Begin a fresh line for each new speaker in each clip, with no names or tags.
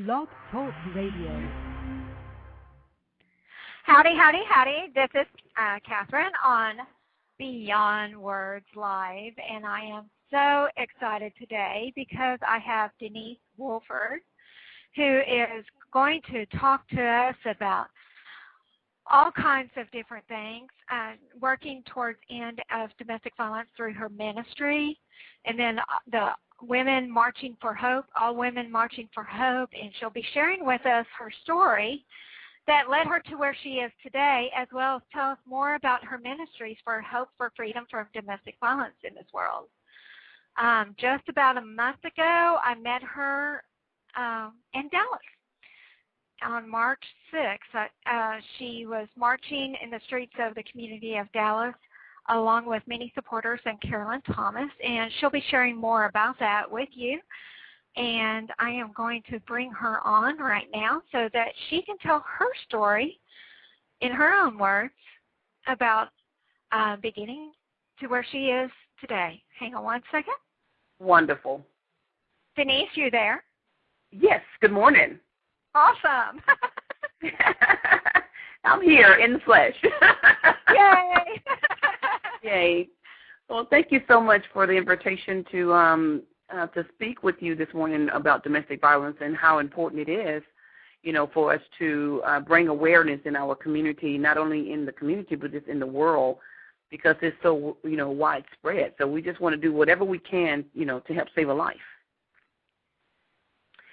Blog Talk Radio.
Howdy, howdy, howdy. This is Catherine on Beyond Words Live, and I am so excited today because I have Denise Wolford, who is going to talk to us about all kinds of different things, working towards end of domestic violence through her ministry, and then the Women Marching for Hope, All Women Marching for Hope, and she'll be sharing with us her story that led her to where she is today, as well as tell us more about her ministries for hope for freedom from domestic violence in this world. Just about a month ago, I met her in Dallas on March 6th. She was marching in the streets of the community of Dallas along with many supporters and Carolyn Thomas, and she'll be sharing more about that with you. And I am going to bring her on right now so that she can tell her story in her own words about beginning to where she is today. Hang on one second.
Wonderful.
Denise, you there?
Yes, good morning.
Awesome.
I'm here in the flesh.
Yay.
Yay. Well, thank you so much for the invitation to speak with you this morning about domestic violence and how important it is, for us to bring awareness in our community, not only in the community but just in the world, because it's so, widespread. So we just want to do whatever we can, to help save a life.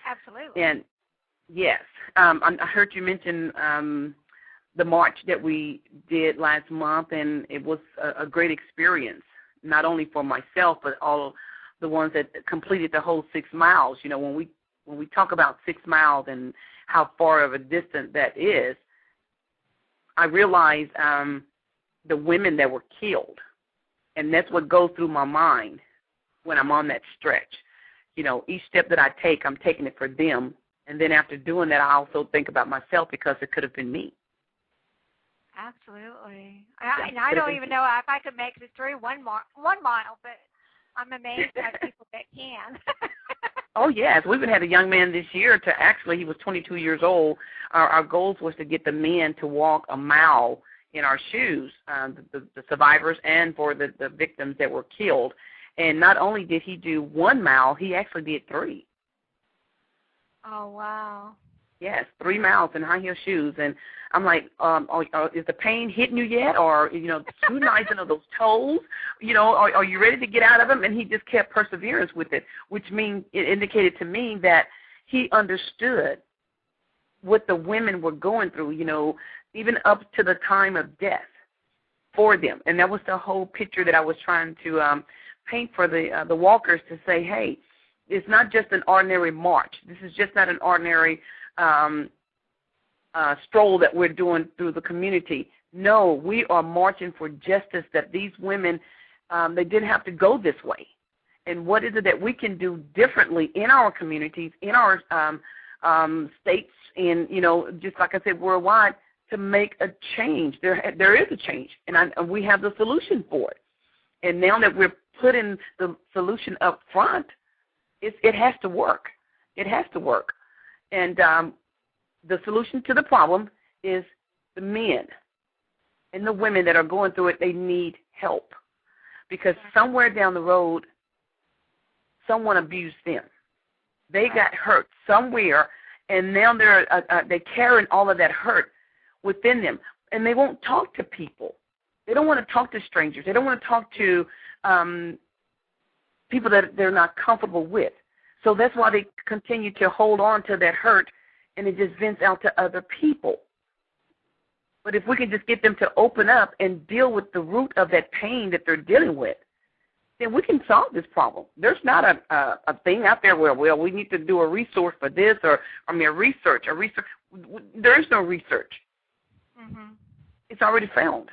Absolutely.
And, yes, I heard you mention the march that we did last month, and it was a great experience, not only for myself but all the ones that completed the whole 6 miles. When we talk about 6 miles and how far of a distance that is, I realize the women that were killed, and that's what goes through my mind when I'm on that stretch. Each step that I take, I'm taking it for them, and then after doing that, I also think about myself because it could have been me.
Absolutely. I don't even know if I could make it through 1 mile, but I'm amazed by people that can.
Oh, yes. We even had a young man this year he was 22 years old. Our goals was to get the men to walk a mile in our shoes, the survivors and for the victims that were killed. And not only did he do 1 mile, he actually did 3.
Oh, wow.
Yes, 3 miles in high-heel shoes. And I'm like, is the pain hitting you yet? Or, scrutinizing of those toes? Are you ready to get out of them? And he just kept perseverance with it, which means it indicated to me that he understood what the women were going through, even up to the time of death for them. And that was the whole picture that I was trying to paint for the walkers, to say, hey, it's not just an ordinary march. This is just not an ordinary stroll that we're doing through the community. No, we are marching for justice, that these women, they didn't have to go this way. And what is it that we can do differently in our communities, in our states, and, just like I said, worldwide, to make a change. There is a change, and we have the solution for it. And now that we're putting the solution up front, it has to work. It has to work. And the solution to the problem is the men and the women that are going through it. They need help because somewhere down the road, someone abused them. They got hurt somewhere, and now they're carrying all of that hurt within them, and they won't talk to people. They don't want to talk to strangers. They don't want to talk to people that they're not comfortable with. So that's why they continue to hold on to that hurt, and it just vents out to other people. But if we can just get them to open up and deal with the root of that pain that they're dealing with, then we can solve this problem. There's not a thing out there where, we need to do a resource for this or research. There is no research.
Mm-hmm.
It's already found.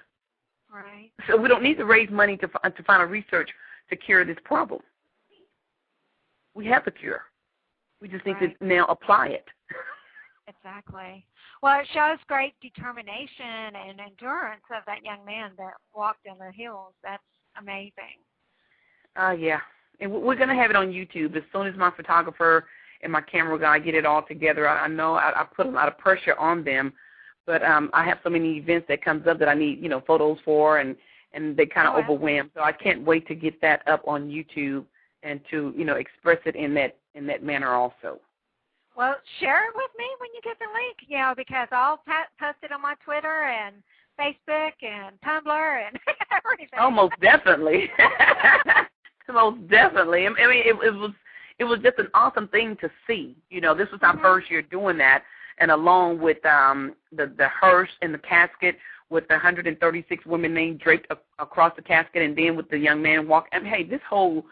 Right.
So we don't need to raise money to find a research to cure this problem. We have the cure. We just need to now apply it.
Exactly. Well, it shows great determination and endurance of that young man that walked in the hills. That's amazing.
Yeah. And we're going to have it on YouTube as soon as my photographer and my camera guy get it all together. I know I put a lot of pressure on them, but I have so many events that comes up that I need, photos for, and they kind of overwhelm. So I can't wait to get that up on YouTube and to, express it in that manner also.
Well, share it with me when you get the link, because I'll post it on my Twitter and Facebook and Tumblr and everything.
Oh, most definitely. Most definitely. I mean, it was just an awesome thing to see. This was our first year doing that, and along with the hearse and the casket with the 136 women named draped across the casket, and then with the young man walk. And hey, this whole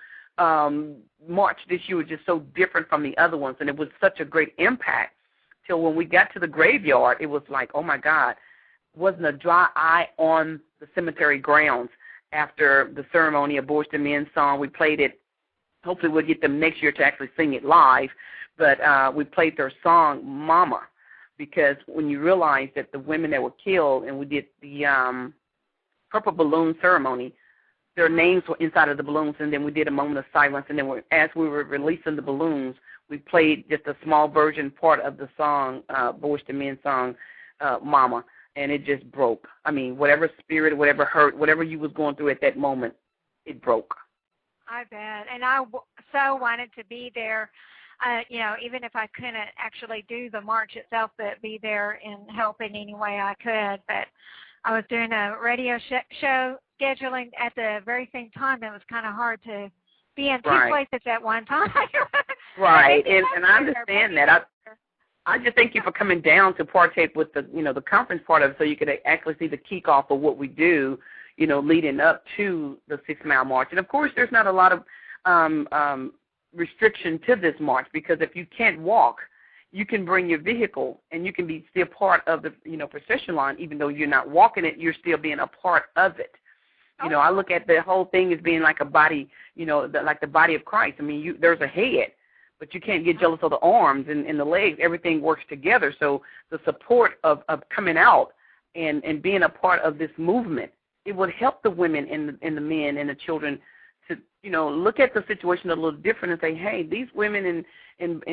march this year was just so different from the other ones, and it was such a great impact till when we got to the graveyard, it was like, oh, my God, wasn't a dry eye on the cemetery grounds. After the ceremony of Boyz II Men's song, we played it. Hopefully we'll get them next year to actually sing it live, but we played their song, Mama, because when you realize that the women that were killed, and we did the purple balloon ceremony, their names were inside of the balloons, and then we did a moment of silence, and then as we were releasing the balloons, we played just a small version part of the song, Boyz II Men's song, Mama, and it just broke. I mean, whatever spirit, whatever hurt, whatever you was going through at that moment, it broke.
I bet, and I so wanted to be there, even if I couldn't actually do the march itself, but be there and help in any way I could. But I was doing a radio show scheduling at the very same time. It was kind of hard to be in two places at one time.
Right, and I understand that. I just thank you for coming down to partake with the, the conference part of it, so you could actually see the kickoff of what we do, leading up to the 6 Mile March. And, of course, there's not a lot of restriction to this march, because if you can't walk, you can bring your vehicle and you can be still part of the, procession line. Even though you're not walking it, you're still being a part of it. I look at the whole thing as being like a body, like the body of Christ. I mean, there's a head, but you can't get jealous of the arms and the legs. Everything works together. So the support of coming out and being a part of this movement, it would help the women and the men and the children to, look at the situation a little different and say, hey, these women and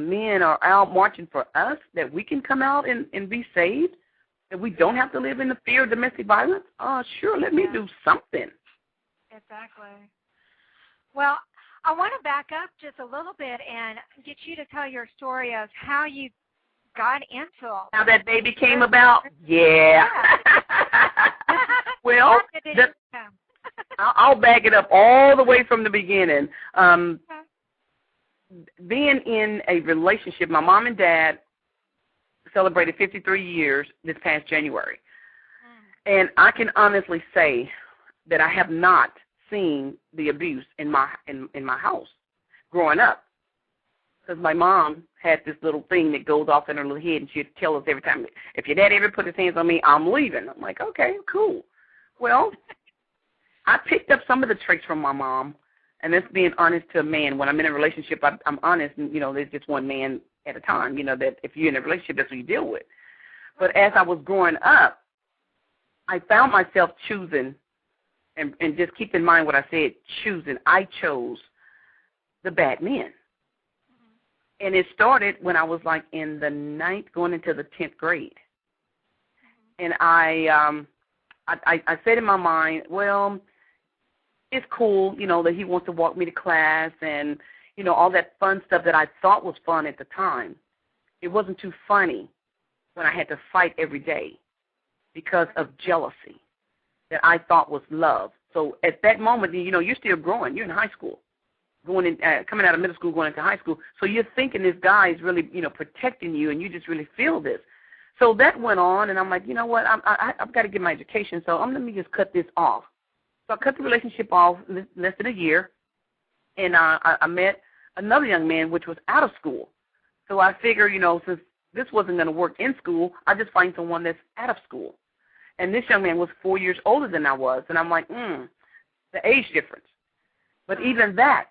men are out marching for us, that we can come out and be saved, that we don't have to live in the fear of domestic violence. Sure, let me do something.
Exactly. Well, I want to back up just a little bit and get you to tell your story of how you got into all
how that baby came about. Yeah. Well, I'll back it up all the way from the beginning. Being in a relationship, my mom and dad celebrated 53 years this past January. And I can honestly say that I have not seen the abuse in my house growing up, because my mom had this little thing that goes off in her little head, and she'd tell us every time, if your daddy ever put his hands on me, I'm leaving. I'm like, okay, cool. Well, I picked up some of the traits from my mom, and that's being honest to a man. When I'm in a relationship, I'm honest, and, there's just one man at a time, that if you're in a relationship, that's what you deal with. But as I was growing up, I found myself choosing, and just keep in mind what I said, choosing. I chose the bad men. And it started when I was like in the 9th, going into the 10th grade. And I said in my mind, well, it's cool, that he wants to walk me to class and, all that fun stuff that I thought was fun at the time. It wasn't too funny when I had to fight every day because of jealousy that I thought was love. So at that moment, you're still growing. You're in high school, coming out of middle school, going into high school. So you're thinking this guy is really, protecting you, and you just really feel this. So that went on, and I'm like, you know what, I've got to get my education, so let me just cut this off. So I cut the relationship off less than a year, and I met another young man, which was out of school. So I figured, since this wasn't going to work in school, I'll just find someone that's out of school. And this young man was 4 years older than I was, and I'm like, the age difference. But even that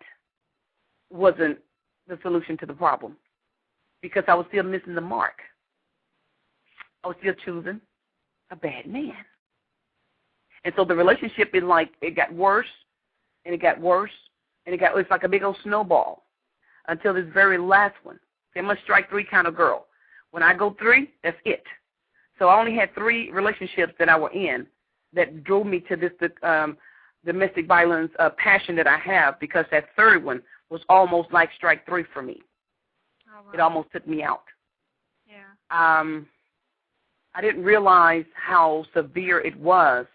wasn't the solution to the problem, because I was still missing the mark. I was still choosing a bad man. And so the relationship it got worse, and it got worse, and it's like a big old snowball. until this very last one. I'm a strike 3 kind of girl. When I go 3, that's it. So I only had 3 relationships that I were in that drove me to this domestic violence passion that I have, because that third one was almost like strike 3 for me.
Oh, wow.
It almost took me out.
Yeah.
I didn't realize how severe it was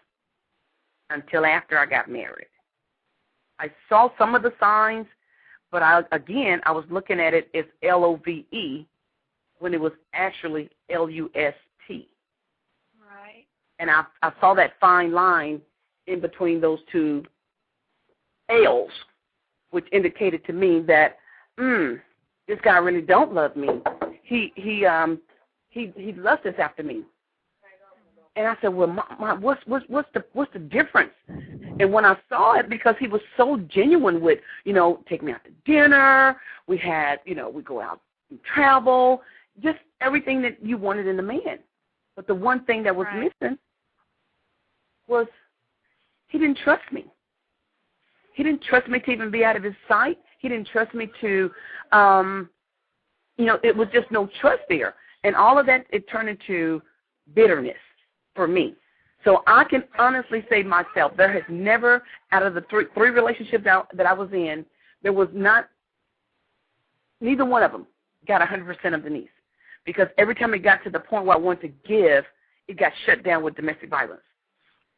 until after I got married. I saw some of the signs, but I was looking at it as LOVE when it was actually LUST.
Right.
And I saw that fine line in between those 2 L's, which indicated to me that, this guy really don't love me. He lusts after me. And I said, well, what's the difference? And when I saw it, because he was so genuine with, take me out to dinner. We had, we go out and travel, just everything that you wanted in a man. But the one thing that was missing was he didn't trust me. He didn't trust me to even be out of his sight. He didn't trust me to, it was just no trust there. And all of that, it turned into bitterness for me. So I can honestly say myself, there has never, out of the three relationships that I was in, there was neither one of them got 100% of Denise. Because every time it got to the point where I wanted to give, it got shut down with domestic violence.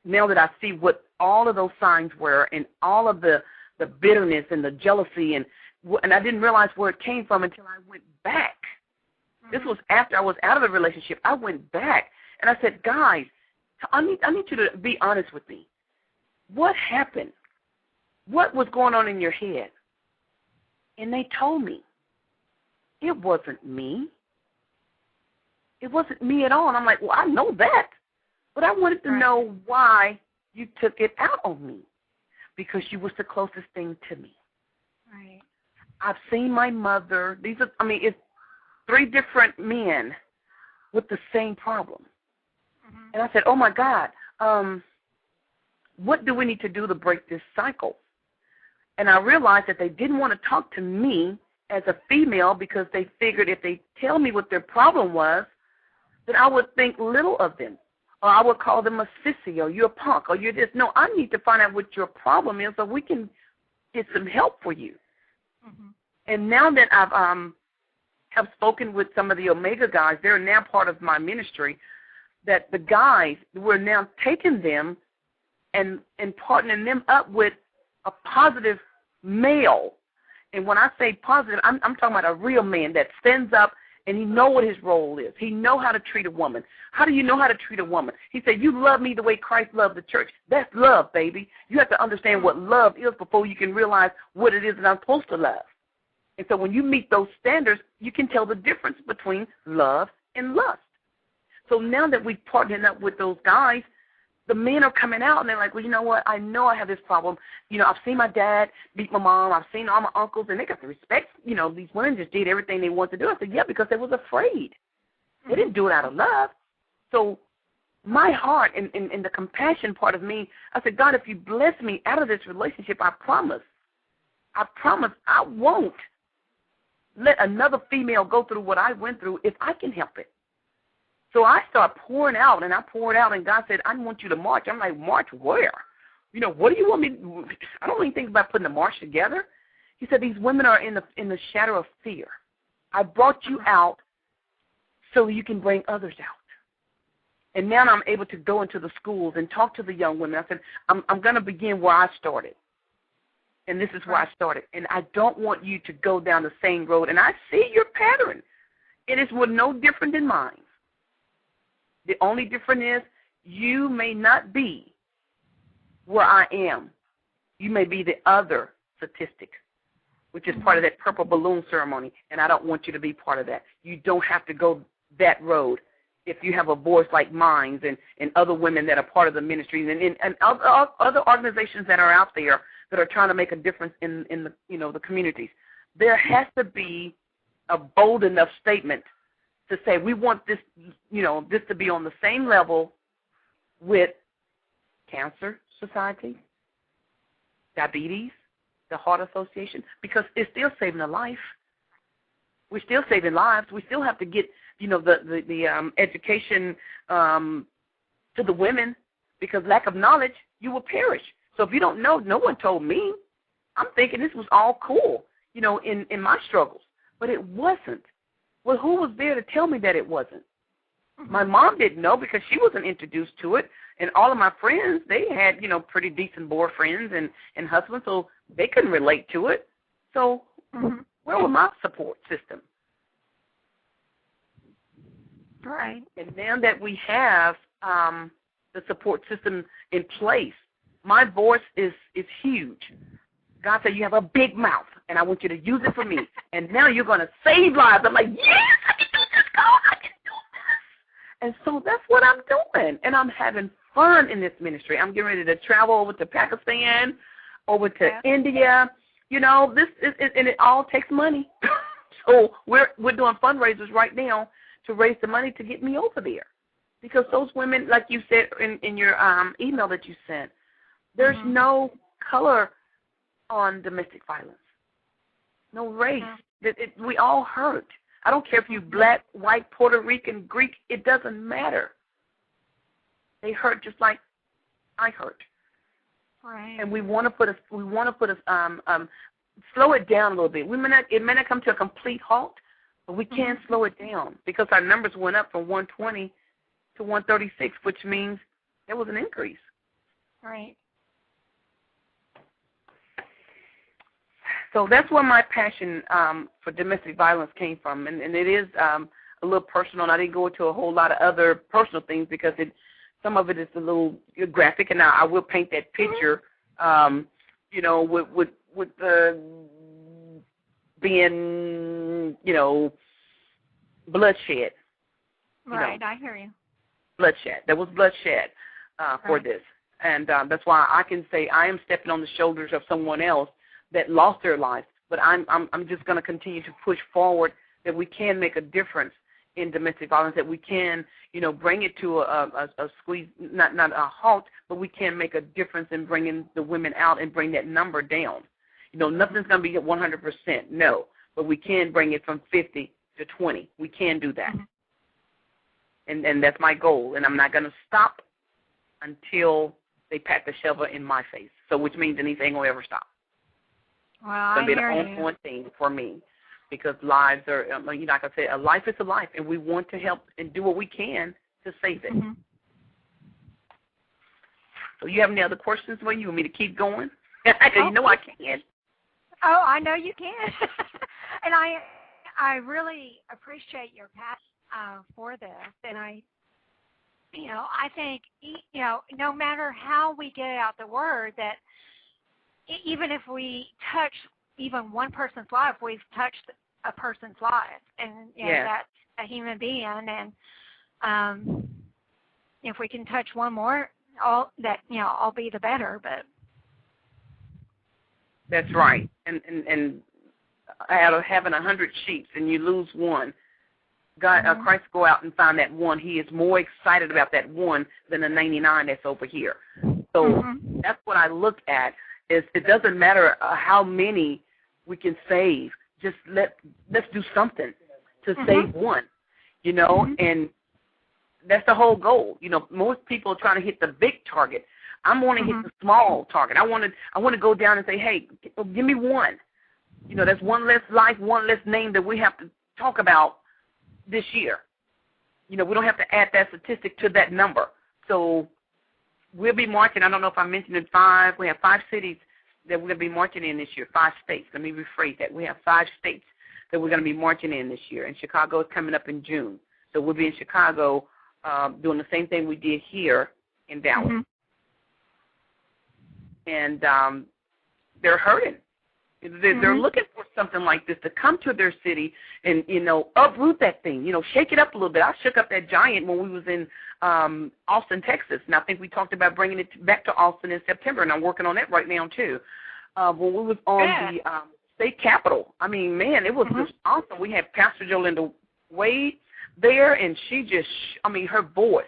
Now that I see what all of those signs were, and all of the bitterness and the jealousy, and I didn't realize where it came from until I went back. This was after I was out of the relationship. I went back, and I said, guys, I need you to be honest with me. What happened? What was going on in your head? And they told me. It wasn't me. It wasn't me at all. And I'm like, well, I know that. But I wanted to know why you took it out on me. Because you was the closest thing to me.
Right.
I've seen my mother. It's 3 different men with the same problem. Mm-hmm. And I said, oh, my God, what do we need to do to break this cycle? And I realized that they didn't want to talk to me as a female, because they figured if they tell me what their problem was, that I would think little of them. Or I would call them a sissy, or you're a punk, or you're this. No, I need to find out what your problem is so we can get some help for you. Mm-hmm. And now that have spoken with some of the Omega guys, they're now part of my ministry, that the guys, we're now taking them and partnering them up with a positive male. And when I say positive, I'm talking about a real man that stands up and he know what his role is. He know how to treat a woman. How do you know how to treat a woman? He said, you love me the way Christ loved the church. That's love, baby. You have to understand what love is before you can realize what it is that I'm supposed to love. And so when you meet those standards, you can tell the difference between love and lust. So now that we've partnered up with those guys, the men are coming out and they're like, well, you know what? I know I have this problem. I've seen my dad beat my mom. I've seen all my uncles, and they got the respect. These women just did everything they wanted to do. I said, yeah, because they was afraid. They didn't do it out of love. So my heart and the compassion part of me, I said, God, if you bless me out of this relationship, I promise I won't let another female go through what I went through if I can help it. So I start pouring out, and and God said, I want you to march. I'm like, march where? What do you want me to, I don't even think about putting a march together. He said, these women are in the shadow of fear. I brought you out so you can bring others out. And now I'm able to go into the schools and talk to the young women. I said, I'm going to begin where I started. And this is where I started. And I don't want you to go down the same road. And I see your pattern. It is no different than mine. The only difference is you may not be where I am. You may be the other statistic, which is part of that purple balloon ceremony, and I don't want you to be part of that. You don't have to go that road if you have a voice like mine and other women that are part of the ministries and other organizations that are out there that are trying to make a difference in the communities. There has to be a bold enough statement to say we want this, this to be on the same level with Cancer Society, diabetes, the Heart Association, because it's still saving a life. We're still saving lives. We still have to get, the education to the women, because lack of knowledge, you will perish. So if you don't know, no one told me. I'm thinking this was all cool, in my struggles. But it wasn't. Well, who was there to tell me that it wasn't? My mom didn't know because she wasn't introduced to it. And all of my friends, they had, pretty decent boyfriends and husbands, so they couldn't relate to it. So where was my support system?
Right.
And now that we have the support system in place, my voice is huge. God said, you have a big mouth, and I want you to use it for me. And now you're going to save lives. I'm like, yes, I can do this, God. I can do this. And so that's what I'm doing. And I'm having fun in this ministry. I'm getting ready to travel over to Pakistan, over to India. This is, and it all takes money. So we're doing fundraisers right now to raise the money to get me over there. Because those women, like you said in your email that you sent, there's no color on domestic violence, no race. We all hurt. I don't care if you're black, white, Puerto Rican, Greek. It doesn't matter. They hurt just like I hurt.
Right.
And we want to put us. Slow it down a little bit. It may not come to a complete halt, but we can slow it down because our numbers went up from 120 to 136, which means there was an increase.
Right.
So that's where my passion for domestic violence came from, and it is a little personal, and I didn't go into a whole lot of other personal things because some of it is a little graphic, and I will paint that picture, with the being, bloodshed.
Right, I hear you.
Bloodshed. There was bloodshed for this, and that's why I can say I am stepping on the shoulders of someone else that lost their life, but I'm just going to continue to push forward that we can make a difference in domestic violence, that we can, bring it to a squeeze, not a halt, but we can make a difference in bringing the women out and bring that number down. Nothing's going to be at 100%, no, but we can bring it from 50 to 20. We can do that, and that's my goal, and I'm not going to stop until they pat the shovel in my face. So, which means Denise ain't going to ever stop.
Well, I
hear you. It's going to be an ongoing thing for me because lives are, like I said, a life is a life, and we want to help and do what we can to save it. So you have any other questions for you? Want me to keep going? You know I can.
Oh, I know you can. And I really appreciate your passion for this. And I think, no matter how we get out the word, that even if we touch even one person's life, we've touched a person's life, and that's a human being. And if we can touch one more, all be the better. But
that's right. And out of having 100 sheep and you lose one, God, Christ go out and find that one. He is more excited about that one than the 99 that's over here. So that's what I look at. It doesn't matter how many we can save. Just let's do something to save one, and that's the whole goal. Most people are trying to hit the big target. I'm want to hit the small target. I want to go down and say, hey, give me one. That's one less life, one less name that we have to talk about this year. We don't have to add that statistic to that number. So we'll be marching. I don't know if I mentioned it, 5. We have 5 cities that we're going to be marching in this year, 5 states. Let me rephrase that. We have 5 states that we're going to be marching in this year, and Chicago is coming up in June. So we'll be in Chicago doing the same thing we did here in Dallas. And they're hurting. They're looking for something like this to come to their city and, uproot that thing, shake it up a little bit. I shook up that giant when we was in Austin, Texas, and I think we talked about bringing it back to Austin in September, and I'm working on that right now, too. When we was on the state capitol, I mean, man, it was just awesome. We had Pastor Jolinda Wade there, and she just, her voice,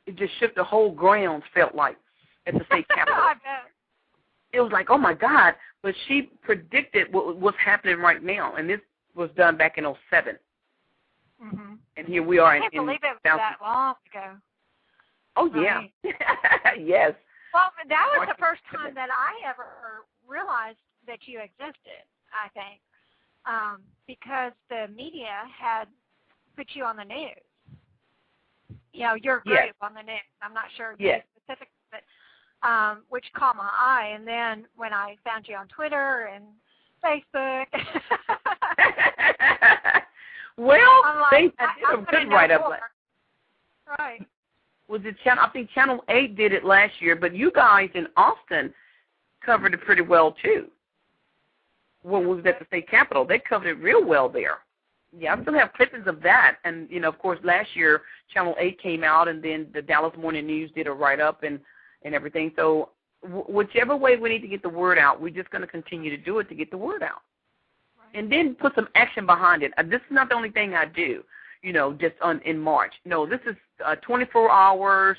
it just shook the whole grounds, felt like, at the state capitol.
I bet.
It was like, oh, my God. But she predicted what's happening right now, and this was done back in '07.
Mm-hmm.
And here we are
I can't believe it was that long ago.
Oh,
right.
yeah. Yes.
Well, that was the first time that I ever realized that you existed, I think, because the media had put you on the news. You know, your group
Yes.
on the news. I'm not sure
Yes.
the specifics, but which caught my eye. And then when I found you on Twitter and Facebook,
well,
like,
I did a good write-up.
Right.
Was it I think Channel 8 did it last year, but you guys in Austin covered it pretty well, too. When we was at the state capitol, they covered it real well there. Yeah, I still have clippings of that. And, you know, of course, last year, Channel 8 came out, and then the Dallas Morning News did a write-up and everything. So whichever way we need to get the word out, we're just going to continue to do it to get the word out. Right. And then put some action behind it. This is not the only thing I do, you know, just in March. No, this is 24 hours,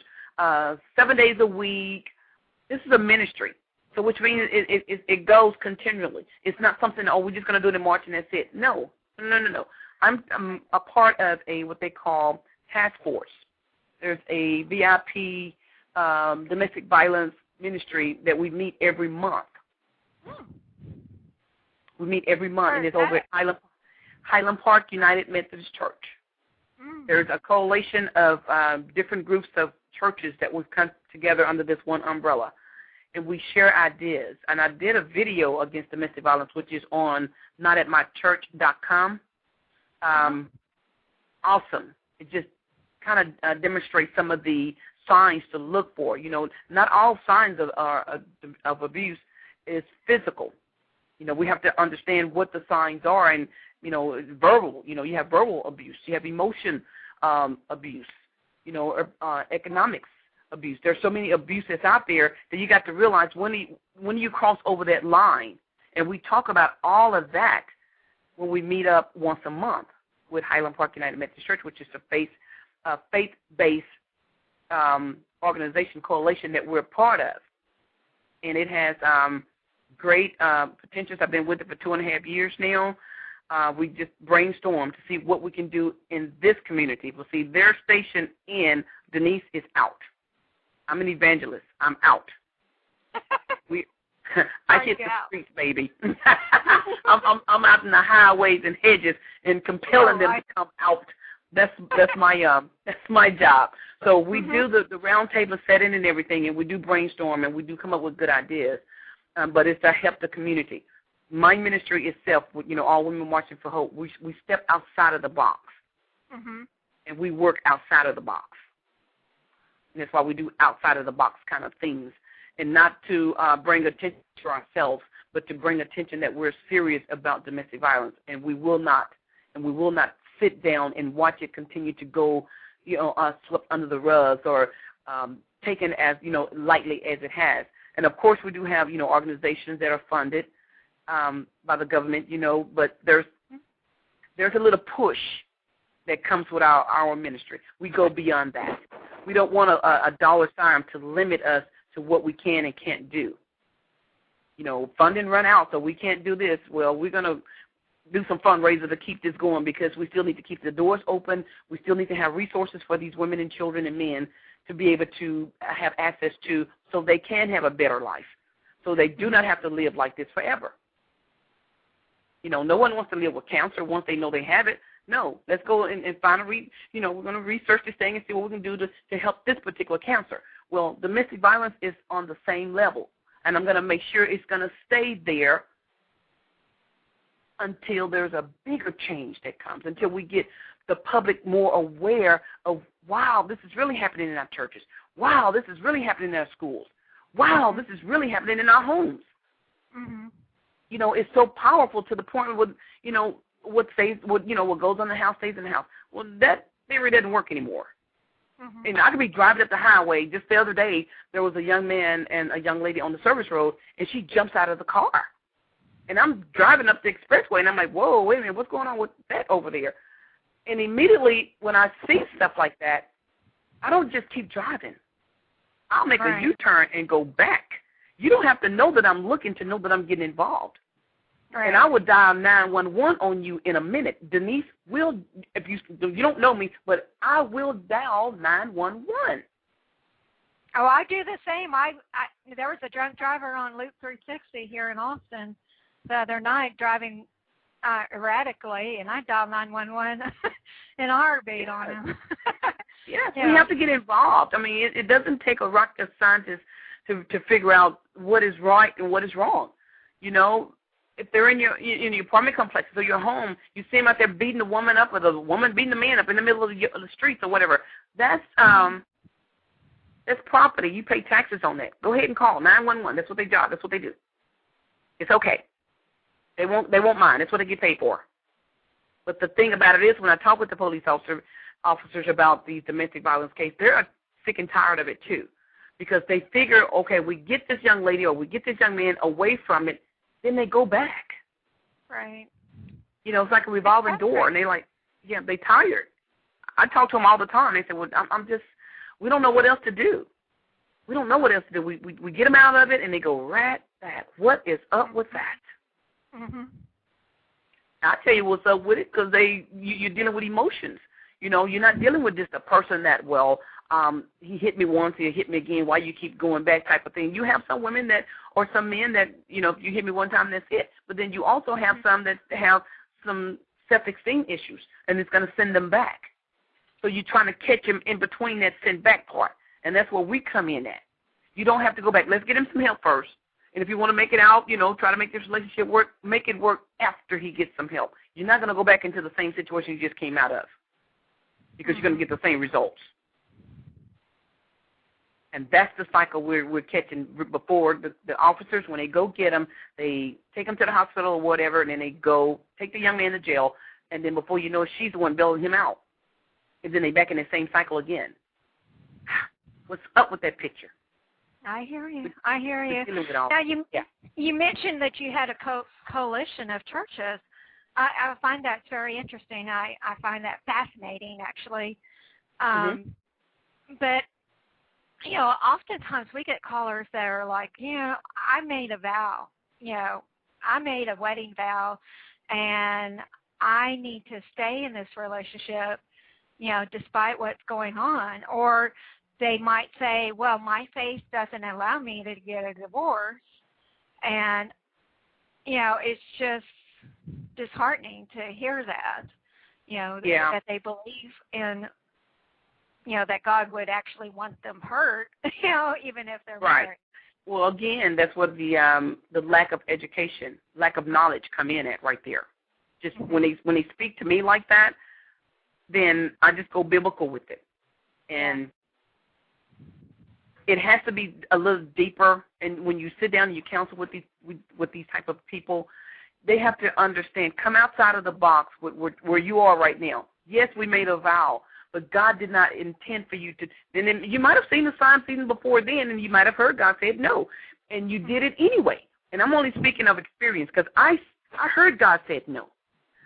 7 days a week. This is a ministry. So which means it goes continually. It's not something, we're just going to do it in March and that's it. No. I'm a part of what they call task force. There's a VIP domestic violence ministry that we meet every month. We meet every month, and it's over at Highland Park United Methodist Church. There's a coalition of different groups of churches that we've come together under this one umbrella, and we share ideas. And I did a video against domestic violence, which is on notatmychurch.com. Awesome. It just kind of demonstrates some of the signs to look for. You know, not all signs of abuse is physical. You know, we have to understand what the signs are, and, you know, verbal. You know, you have verbal abuse. You have emotion abuse. You know, economics abuse. There's so many abuses out there that you got to realize when you cross over that line. And we talk about all of that when we meet up once a month with Highland Park United Methodist Church, which is a faith-based organization, coalition that we're part of. And it has great potentials. I've been with it for 2.5 years now. We just brainstorm to see what we can do in this community. Well, see, their station in Denise is out. I'm an evangelist. I'm out. I hit the streets, baby. I'm out in the highways and hedges and compelling them to come out. That's my job. So we do the round table setting and everything, and we do brainstorm, and we do come up with good ideas. But it's to help the community. My ministry itself, you know, All Women Marching for Hope, we step outside of the box, and we work outside of the box. And that's why we do outside of the box kind of things, and not to bring attention to ourselves, but to bring attention that we're serious about domestic violence, and we will not sit down and watch it continue to go, you know, swept under the rugs or taken as, you know, lightly as it has. And of course, we do have, you know, organizations that are funded by the government, you know, but there's a little push that comes with our ministry. We go beyond that. We don't want a dollar sign to limit us to what we can and can't do. You know, funding run out, so we can't do this. Well, we're going to do some fundraiser to keep this going because we still need to keep the doors open. We still need to have resources for these women and children and men to be able to have access to, so they can have a better life, so they do not have to live like this forever. You know, no one wants to live with cancer once they know they have it. No, let's go and find we're going to research this thing and see what we can do to help this particular cancer. Well, domestic violence is on the same level, and I'm going to make sure it's going to stay there until there's a bigger change that comes, until we get the public more aware of, wow, this is really happening in our churches. Wow, this is really happening in our schools. Wow, this is really happening in our homes. You know, it's so powerful to the point where, you know, what goes on the house stays in the house. Well, that theory doesn't work anymore. And I could be driving up the highway. Just the other day, there was a young man and a young lady on the service road, and she jumps out of the car. And I'm driving up the expressway, and I'm like, whoa, wait a minute, what's going on with that over there? And immediately when I see stuff like that, I don't just keep driving. I'll make a U-turn and go back. You don't have to know that I'm looking to know that I'm getting involved.
Right.
And I would dial 911 on you in a minute. Denise will, if you don't know me, but I will dial 911.
Oh, I do the same. There was a drunk driver on Loop 360 here in Austin the other night driving erratically, and I dialed 911 in a heartbeat on him.
Yes, we have to get involved. I mean, it doesn't take a rocket scientist to figure out what is right and what is wrong. You know, if they're in your apartment complexes or your home, you see them out there beating the woman up or the woman beating the man up in the middle of the streets or whatever. That's property. You pay taxes on that. Go ahead and call 911. That's what their job. That's what they do. It's okay. They won't mind. That's what they get paid for. But the thing about it is, when I talk with the police officers about these domestic violence cases, they're sick and tired of it too, because they figure, okay, we get this young lady or we get this young man away from it, then they go back.
Right.
You know, it's like a revolving door, and they they tired. I talk to them all the time. They say, well, we don't know what else to do. We don't know what else to do. We get them out of it, and they go right back. What is up with that?
Mm-hmm.
I tell you what's up with it, because you're dealing with emotions. You know, you're not dealing with just a person that, he hit me once, he'll hit me again, why you keep going back type of thing. You have some women that, or some men that, you know, if you hit me one time, that's it. But then you also have some that have some self-esteem issues, and it's going to send them back. So you're trying to catch them in between that send back part, and that's where we come in at. You don't have to go back. Let's get him some help first. And if you want to make it out, you know, try to make this relationship work, make it work after he gets some help. You're not going to go back into the same situation you just came out of, because you're going to get the same results. And that's the cycle we're catching before the officers, when they go get them, they take them to the hospital or whatever, and then they go take the young man to jail, and then before you know it, she's the one bailing him out. And then they back in the same cycle again. What's up with that picture?
I hear you. I hear you.
Now,
you mentioned that you had a coalition of churches. I find that very interesting. I find that fascinating, actually. But, you know, oftentimes we get callers that are like, you know, I made a vow. You know, I made a wedding vow, and I need to stay in this relationship, you know, despite what's going on. Or they might say, well, my faith doesn't allow me to get a divorce. And, you know, it's just disheartening to hear that, you know, that they believe in, you know, that God would actually want them hurt, you know, even if they're married.
Well, again, that's what the lack of education, lack of knowledge come in at right there. Just when they speak to me like that, then I just go biblical with it. And it has to be a little deeper. And when you sit down and you counsel with these type of people, they have to understand, come outside of the box where you are right now. Yes, we made a vow, but God did not intend for you to. And then you might have seen the signs even before then, and you might have heard God say no, and you did it anyway. And I'm only speaking of experience, because I heard God said no.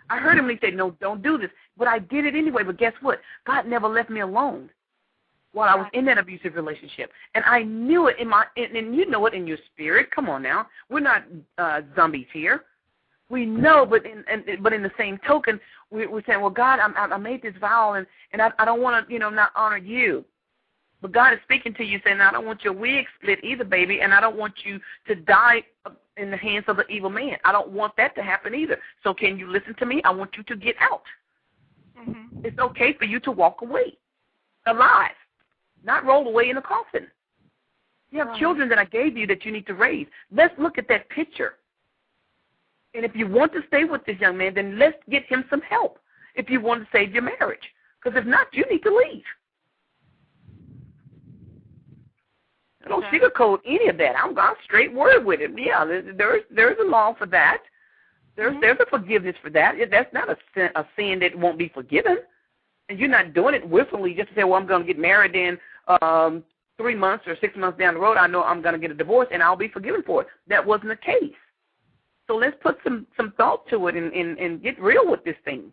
I heard him, and he said, no, don't do this. But I did it anyway. But guess what? God never left me alone while I was in that abusive relationship. And I knew it and you know it in your spirit. Come on now. We're not zombies here. We know, but in the same token, we're saying, well, God, I made this vow, and I don't want to, you know, not honor you. But God is speaking to you, saying, I don't want your wig split either, baby, and I don't want you to die in the hands of the evil man. I don't want that to happen either. So can you listen to me? I want you to get out. It's okay for you to walk away alive, not roll away in a coffin. You have children that I gave you that you need to raise. Let's look at that picture. And if you want to stay with this young man, then let's get him some help if you want to save your marriage. Because if not, you need to leave. I don't sugarcoat any of that. I'm straight word with him. Yeah, there's a law for that. There's a forgiveness for that. That's not a sin that won't be forgiven. And you're not doing it willfully just to say, well, I'm going to get married in 3 months or 6 months down the road. I know I'm going to get a divorce and I'll be forgiven for it. That wasn't the case. So let's put some thought to it and get real with this thing.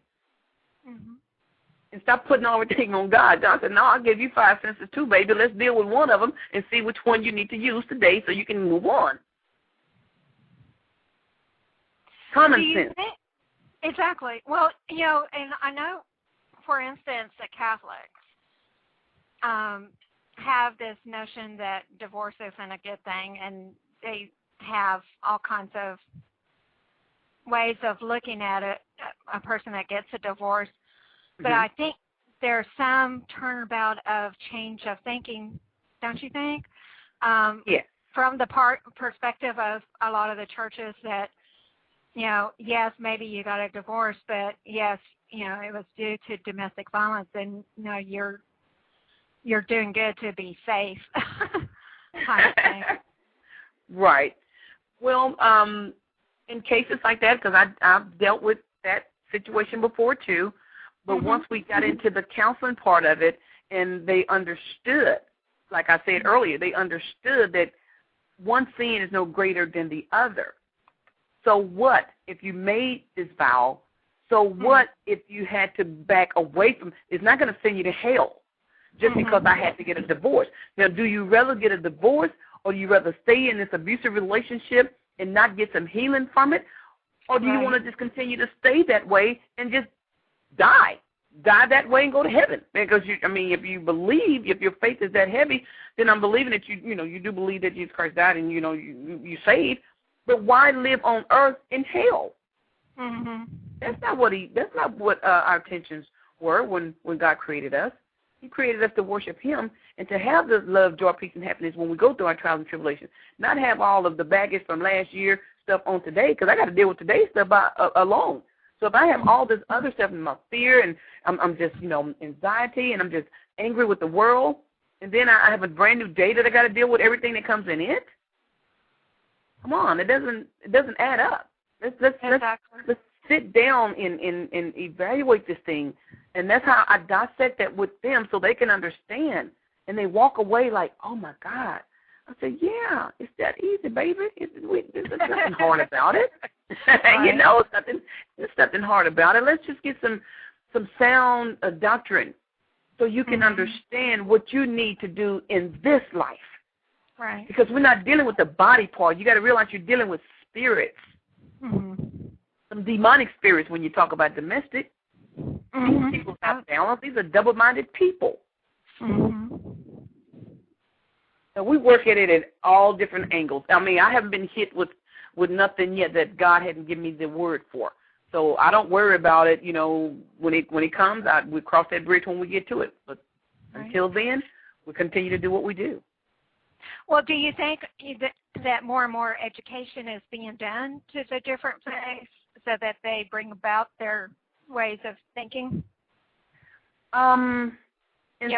And stop putting everything on God. God said, no, I'll give you 5 senses too, baby. Let's deal with one of them and see which one you need to use today so you can move on. Common sense.
Exactly. Well, and I know, for instance, that Catholics have this notion that divorce isn't a good thing, and they have all kinds of ways of looking at it, a person that gets a divorce. But I think there's some turnabout of change of thinking, don't you think?
Yes.
From the perspective of a lot of the churches that, yes, maybe you got a divorce, but yes, it was due to domestic violence, and you're doing good to be safe, kind of thing.
Right. Well, in cases like that, because I've dealt with that situation before too, but once we got into the counseling part of it, and they understood, like I said earlier, they understood that one sin is no greater than the other. So what if you made this vow? So what if you had to back away from? It's not going to send you to hell just because I had to get a divorce. Now, do you rather get a divorce, or do you rather stay in this abusive relationship and not get some healing from it? Or do you want to just continue to stay that way and just die that way and go to heaven? Because, if you believe, if your faith is that heavy, then I'm believing that you do believe that Jesus Christ died and, you saved. But why live on earth in hell? That's not what our intentions were when God created us. He created us to worship Him and to have the love, joy, peace, and happiness when we go through our trials and tribulations. Not have all of the baggage from last year stuff on today, because I got to deal with today's stuff alone. So if I have all this other stuff in my fear, and I'm just, anxiety, and I'm just angry with the world, and then I have a brand new day that I got to deal with everything that comes in it. Come on, it doesn't add up. Let's sit down and evaluate this thing, and that's how I dissect that with them so they can understand, and they walk away like, oh my God. I said, yeah, it's that easy, baby. There's nothing hard about it. There's nothing hard about it. Let's just get some sound doctrine so you can understand what you need to do in this life.
Right.
Because we're not dealing with the body part. You got to realize you're dealing with spirits. Some demonic spirits when you talk about domestic. These people have balance. These are double-minded people. So we work at it at all different angles. I haven't been hit with nothing yet that God hadn't given me the word for. So I don't worry about it. When it comes, we cross that bridge when we get to it. But until then, we continue to do what we do.
Well, do you think that more and more education is being done to the different faiths so that they bring about their ways of thinking?
In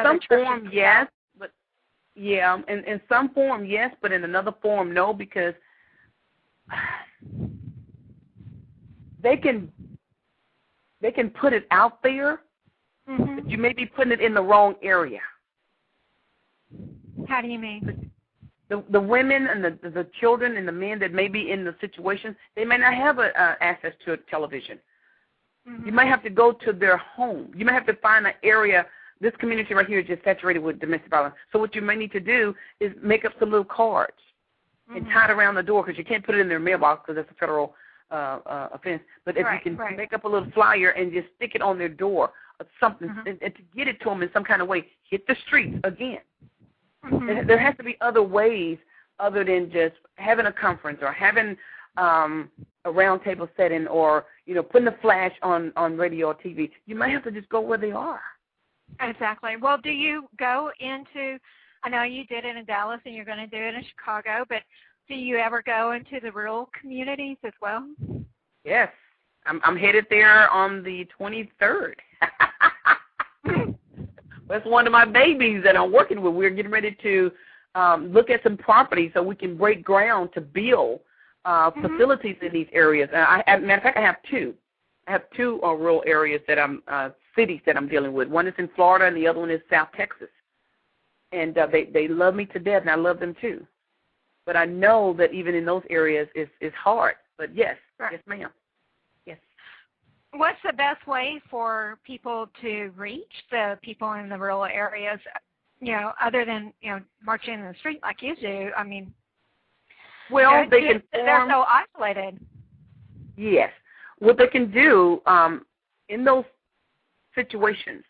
some form, yes. Yeah, in some form, yes, but in another form, no, because they can put it out there, but you may be putting it in the wrong area.
How do you mean?
The women and the children and the men that may be in the situation, they may not have access to a television. You might have to go to their home. You may have to find an area. This community right here is just saturated with domestic violence. So what you may need to do is make up some little cards and tie it around the door, because you can't put it in their mailbox because that's a federal offense. But if you can make up a little flyer and just stick it on their door or something, and to get it to them in some kind of way, hit the streets again. There has to be other ways other than just having a conference or having a round table setting or, putting a flash on radio or TV. You might have to just go where they are.
Exactly. Well, do you go into, I know you did it in Dallas and you're going to do it in Chicago, but do you ever go into the rural communities as well?
Yes. I'm headed there on the 23rd. That's one of my babies that I'm working with. We're getting ready to look at some property so we can break ground to build facilities in these areas. As a matter of fact, I have two. I have two rural areas that cities that I'm dealing with. One is in Florida and the other one is South Texas. And they love me to death, and I love them too. But I know that even in those areas, it's hard. But yes, yes, ma'am. Yes.
What's the best way for people to reach the people in the rural areas, other than, marching in the street like you do? I mean,
well, they're so
isolated.
Yes. What they can do in those situations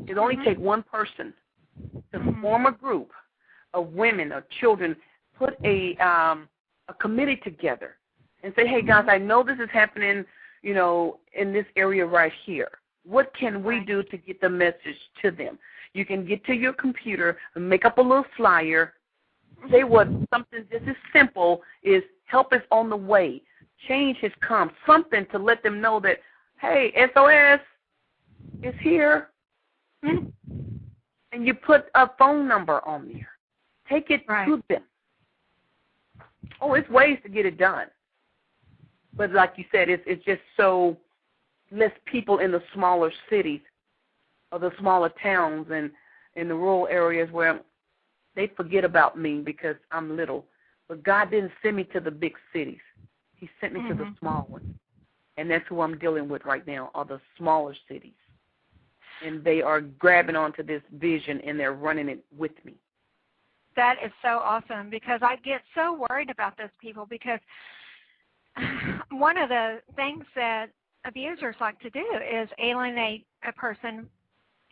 is only take one person to form a group of women or children, put a committee together and say, hey, guys, I know this is happening, in this area right here. What can we do to get the message to them? You can get to your computer and make up a little flyer, say something just as simple is help is on the way, change has come, something to let them know that, hey, SOS is here. And you put a phone number on there. Take it to them. Oh, it's ways to get it done. But like you said, it's just so less people in the smaller cities or the smaller towns and in the rural areas where they forget about me because I'm little. But God didn't send me to the big cities. He sent me to the small ones. And that's who I'm dealing with right now, are the smaller cities. And they are grabbing onto this vision, and they're running it with me.
That is so awesome, because I get so worried about those people, because one of the things that abusers like to do is alienate a person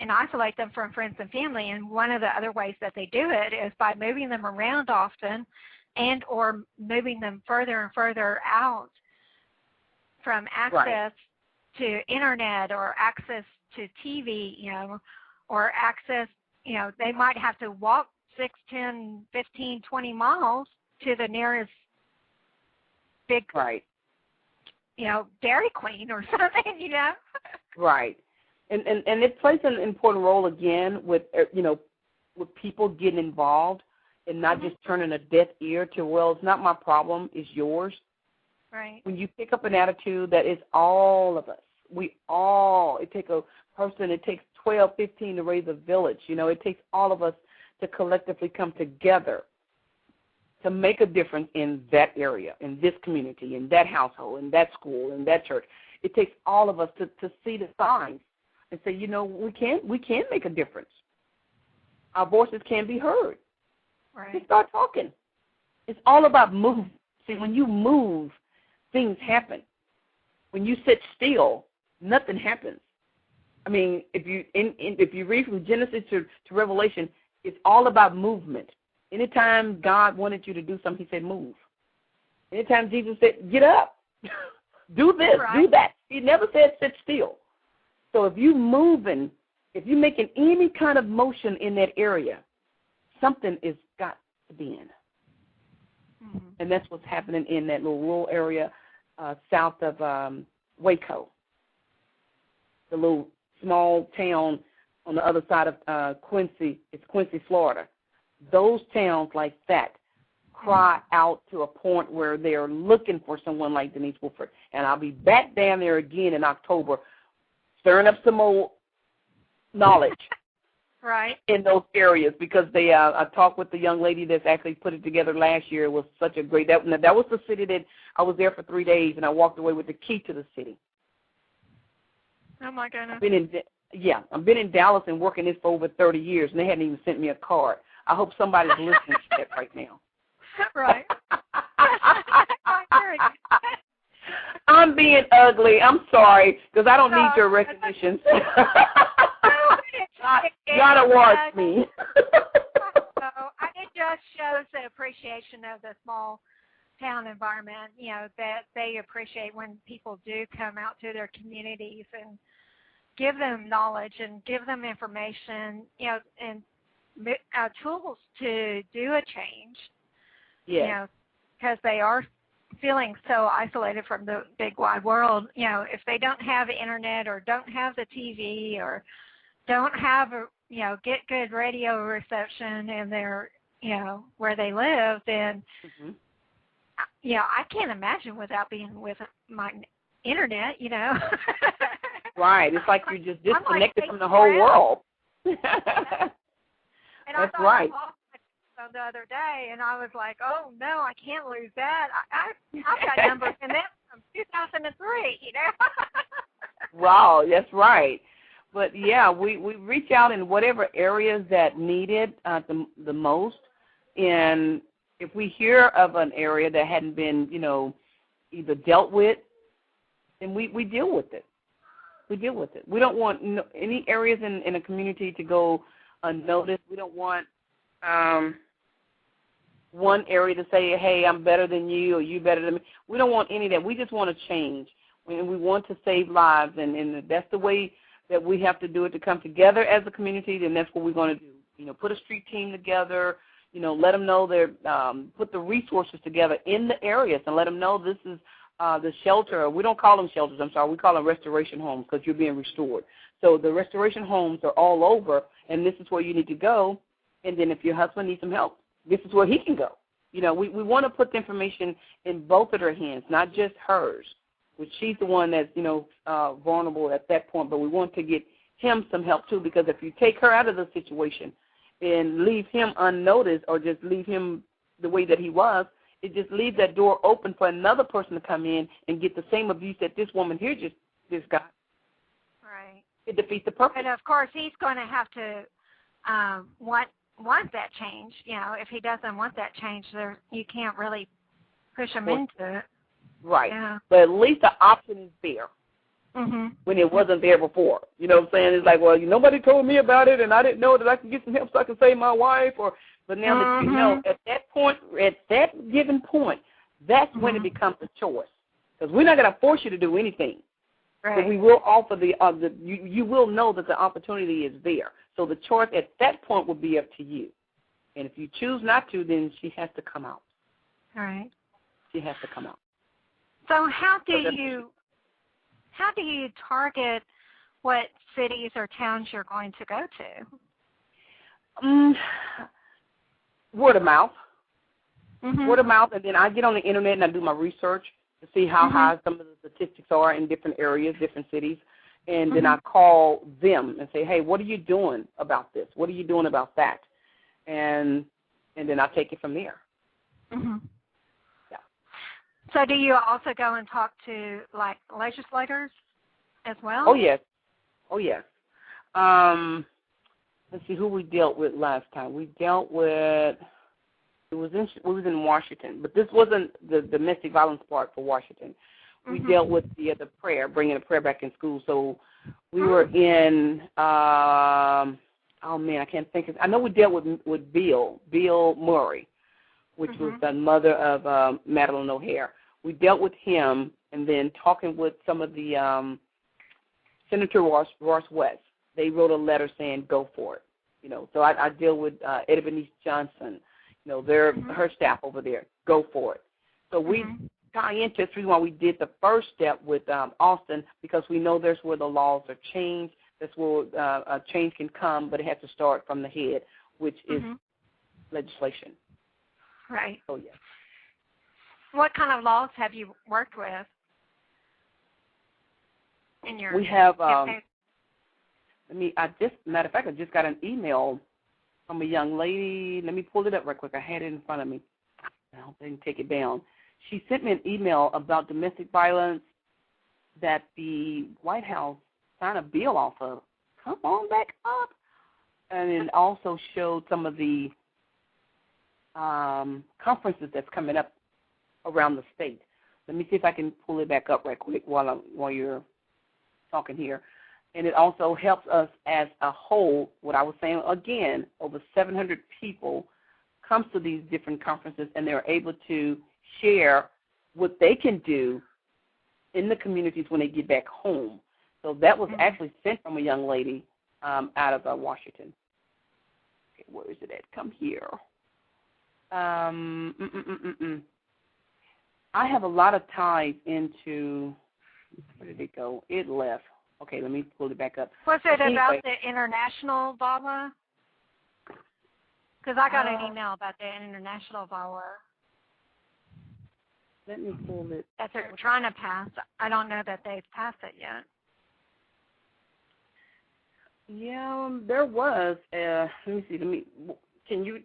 and isolate them from friends and family. And one of the other ways that they do it is by moving them around often and or moving them further and further out from access to internet or access to TV, or access, they might have to walk 6, 10, 15, 20 miles to the nearest big, Dairy Queen or something,
Right. And it plays an important role, again, with, with people getting involved and not just turning a deaf ear to, well, it's not my problem, it's yours.
Right.
When you pick up an attitude that is all of us, it takes a person, it takes 12, 15 to raise a village. It takes all of us to collectively come together to make a difference in that area, in this community, in that household, in that school, in that church. It takes all of us to see the signs and say, we can make a difference. Our voices can be heard.
Right.
Just start talking. It's all about move. See, when you move, things happen. When you sit still, nothing happens. I mean, if you read from Genesis to Revelation, it's all about movement. Anytime God wanted you to do something, he said move. Anytime Jesus said, get up, do this, do that. He never said sit still. So if you're moving, if you're making any kind of motion in that area, something is got to be in. And that's what's happening in that little rural area south of Waco, the little small town on the other side of Quincy. It's Quincy, Florida. Those towns like that cry out to a point where they're looking for someone like Denise Wolford. And I'll be back down there again in October, stirring up some more knowledge in those areas, because I talked with the young lady that's actually put it together last year. It was such a great, that was the city that I was there for 3 days, and I walked away with the key to the city.
Oh, my goodness.
I've been in Dallas and working this for over 30 years, and they hadn't even sent me a card. I hope somebody's listening to that right now.
Right.
I'm being ugly. I'm sorry, because I don't need your recognition. God awards me.
It just shows the appreciation of the small town environment, that they appreciate when people do come out to their communities and give them knowledge and give them information, and tools to do a change.
Yeah.
Because they are feeling so isolated from the big wide world. If they don't have the internet or don't have the TV or don't have get good radio reception in their where they live, then I can't imagine without being with my internet.
Right. It's like you're just disconnected from the whole world.
And
that's
I lost the other day, and I was like, oh no, I can't lose that. I've got numbers in that from 2003.
Wow, that's right. But yeah, we reach out in whatever areas that need it the most, and if we hear of an area that hadn't been either dealt with and we deal with it. We deal with it. We don't want any areas in a community to go unnoticed. We don't want one area to say, hey, I'm better than you or you better than me. We don't want any of that. We just want to change, and we want to save lives, and that's the way that we have to do it, to come together as a community. Then that's what we're going to do. Put a street team together, let them know put the resources together in the areas and let them know this is the shelter. We don't call them shelters, I'm sorry. We call them restoration homes because you're being restored. So the restoration homes are all over, and this is where you need to go. And then if your husband needs some help, this is where he can go. We want to put the information in both of their hands, not just hers, which she's the one that's, vulnerable at that point. But we want to get him some help, too, because if you take her out of the situation and leave him unnoticed or just leave him the way that he was, it just leaves that door open for another person to come in and get the same abuse that this woman here just got.
Right.
It defeats the purpose.
And, of course, he's going to have to want that change. If he doesn't want that change, you can't really push him into it.
Right.
Yeah.
But at least the option is there.
Mm-hmm.
When it wasn't there before. You know what I'm saying? It's like, well, nobody told me about it, and I didn't know that I could get some help so I can save my wife. But now that you know, at that point, at that given point, that's when it becomes a choice. Because we're not going to force you to do anything.
Right.
But we will offer you will know that the opportunity is there. So the choice at that point will be up to you. And if you choose not to, then she has to come out.
All right.
She has to come out.
So how do you target what cities or towns you're going to go to?
Word of mouth.
Mm-hmm.
Word of mouth, and then I get on the internet and I do my research to see how high some of the statistics are in different areas, different cities, and then I call them and say, hey, what are you doing about this? What are you doing about that? And then I take it from there.
Mm-hmm.
Yeah.
So do you also go and talk to, like, legislators as well?
Oh, yes. Let's see who we dealt with last time. We dealt with, it was in Washington, but this wasn't the domestic violence part for Washington. We dealt with the prayer, bringing the prayer back in school. So we were in, I can't think of, I know we dealt with Bill Murray, which was the mother of Madeline O'Hare. We dealt with him, and then talking with some of the Senator Ross West. They wrote a letter saying go for it. So I deal with Denise Johnson. Her staff over there. Go for it. So we tie into the reason why we did the first step with Austin, because we know there's where the laws are changed. That's where a change can come, but it has to start from the head, which is legislation.
Right.
Oh, yes.
What kind of laws have you worked with in your
We have,
campaign?
matter of fact, I just got an email from a young lady. Let me pull it up right quick. I had it in front of me. I hope I didn't take it down. She sent me an email about domestic violence that the White House signed a bill off of. Come on back up. And it also showed some of the conferences that's coming up around the state. Let me see if I can pull it back up right quick while you're talking here. And it also helps us as a whole. What I was saying, again, over 700 people comes to these different conferences, and they're able to share what they can do in the communities when they get back home. So that was actually sent from a young lady out of Washington. Okay, where is it at? Come here. I have a lot of ties into, where did it go? It left. Okay, let me pull it back up.
Was it about the international VAWA? Because I got an email about the international VAWA.
Let me pull it.
That they're trying to pass. I don't know that they've passed it yet.
Yeah, there was. Let me see. Can you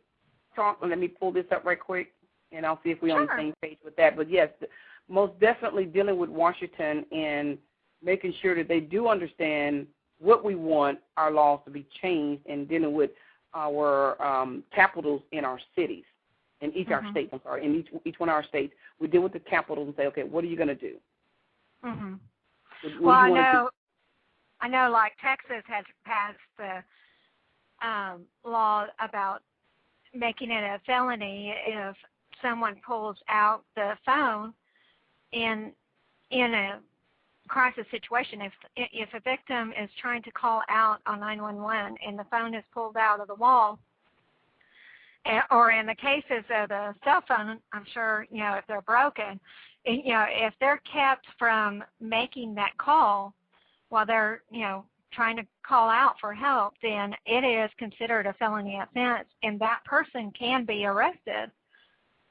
talk? Let me pull this up right quick, and I'll see if we're on the same page with that. But yes, most definitely dealing with Washington and making sure that they do understand what we want our laws to be changed, and dealing with our capitals in our cities, in each our states. I'm sorry, in each one of our states, we deal with the capitals and say, okay, what are you going to do?
Well, I know, like Texas has passed the law about making it a felony if someone pulls out the phone in a crisis situation. If a victim is trying to call out on 911 and the phone is pulled out of the wall, or in the cases of the cell phone, I'm sure, if they're broken, if they're kept from making that call while they're, trying to call out for help, then it is considered a felony offense, and that person can be arrested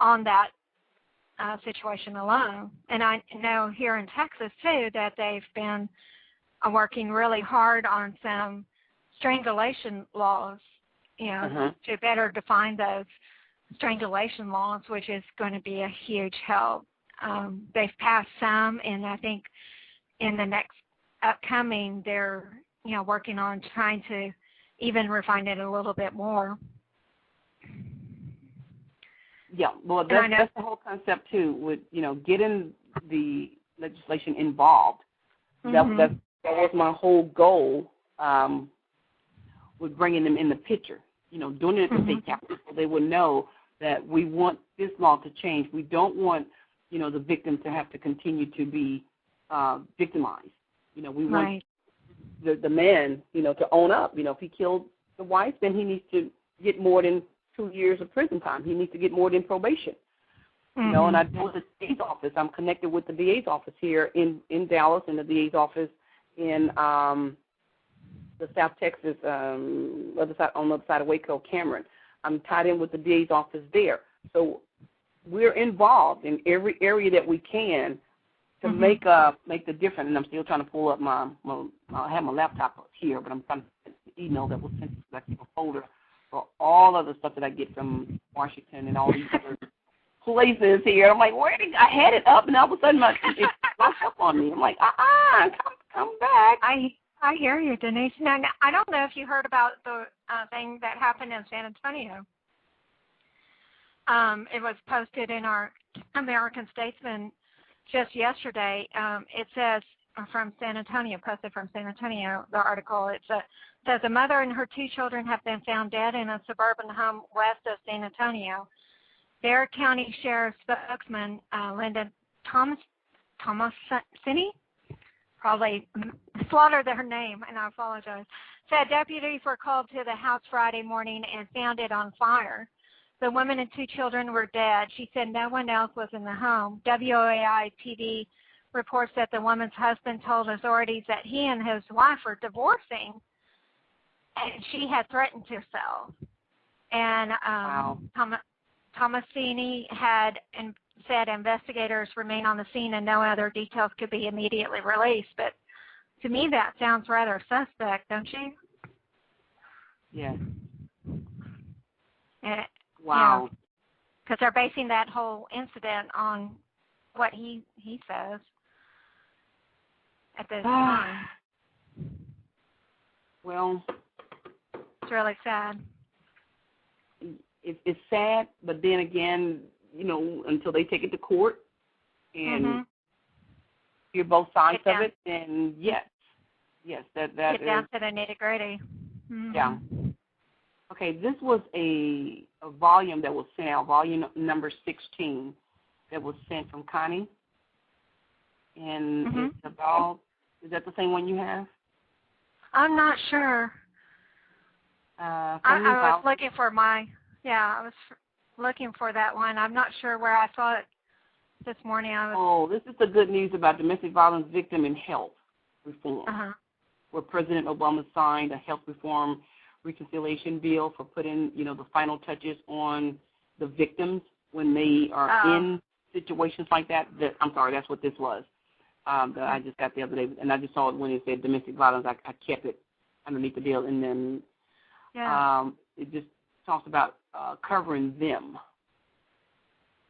on that situation alone. And I know here in Texas, too, that they've been working really hard on some strangulation laws, to better define those strangulation laws, which is going to be a huge help. They've passed some, and I think in the next upcoming, they're, working on trying to even refine it a little bit more.
Yeah, well, that's the whole concept, too, with, getting the legislation involved.
Mm-hmm.
That was my whole goal with bringing them in the picture, doing it at the state capitol so they would know that we want this law to change. We don't want, the victim to have to continue to be victimized. We want the man, to own up. If he killed the wife, then he needs to get more than 2 years of prison time. He needs to get more than probation. And I go to the DA's office. I'm connected with the DA's office here in Dallas and the DA's office in the South Texas, on the other side of Waco, Cameron. I'm tied in with the DA's office there. So we're involved in every area that we can to make the difference. And I'm still trying to pull up I have my laptop here, but I'm trying to get the email that was sent to I keep a folder for all of the stuff that I get from Washington and all these other places here. I'm like, I had it up, and all of a sudden it locked up on me. I'm like, come back.
I hear you, Denise. Now, I don't know if you heard about the thing that happened in San Antonio. It was posted in our American Statesman just yesterday. It says from San Antonio, posted from San Antonio, the article. It says a mother and her 2 children have been found dead in a suburban home west of San Antonio. Bexar County Sheriff's spokesman, Linda Tomasini, probably slaughtered her name, and I apologize, said deputies were called to the house Friday morning and found it on fire. The woman and 2 children were dead. She said no one else was in the home. WAI-TV reports that the woman's husband told authorities that he and his wife were divorcing, and she had threatened herself. And Tomasini had said investigators remain on the scene and no other details could be immediately released. But to me, that sounds rather suspect, don't you?
Yeah.
Wow. Because they're basing that whole incident on what he says at this time.
Well,
it's really sad.
It's sad, but then again, until they take it to court and hear both sides of it, then yes, that
get
is.
Down to the nitty-gritty.
Yeah. Okay, this was a volume that was sent out, volume number 16, that was sent from Connie. And it's about, is that the same one you have?
I'm not sure. I was looking for I was looking for that one. I'm not sure where I saw it this morning.
This is the good news about domestic violence victim and health reform, where President Obama signed a health reform reconciliation bill for putting, the final touches on the victims when they are in situations like that. I'm sorry, that's what this was. That I just got the other day, and I just saw it when it said domestic violence. I kept it underneath the bill, and then it just talks about covering them.